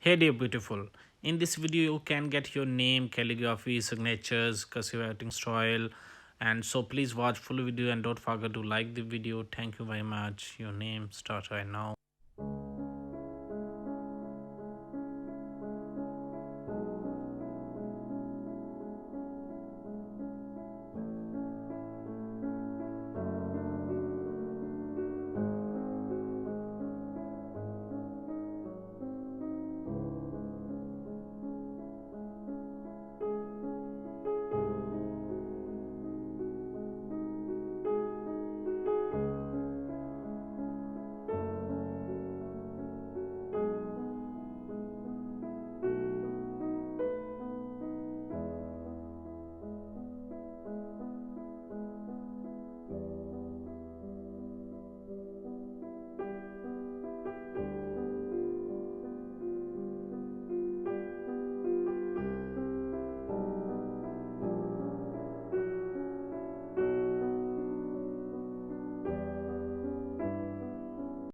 Hey dear beautiful. In this video you can get your name, calligraphy, signatures, cursive writing style, and so please watch full video and don't forget to like the video. Thank you very much. Your name start right now.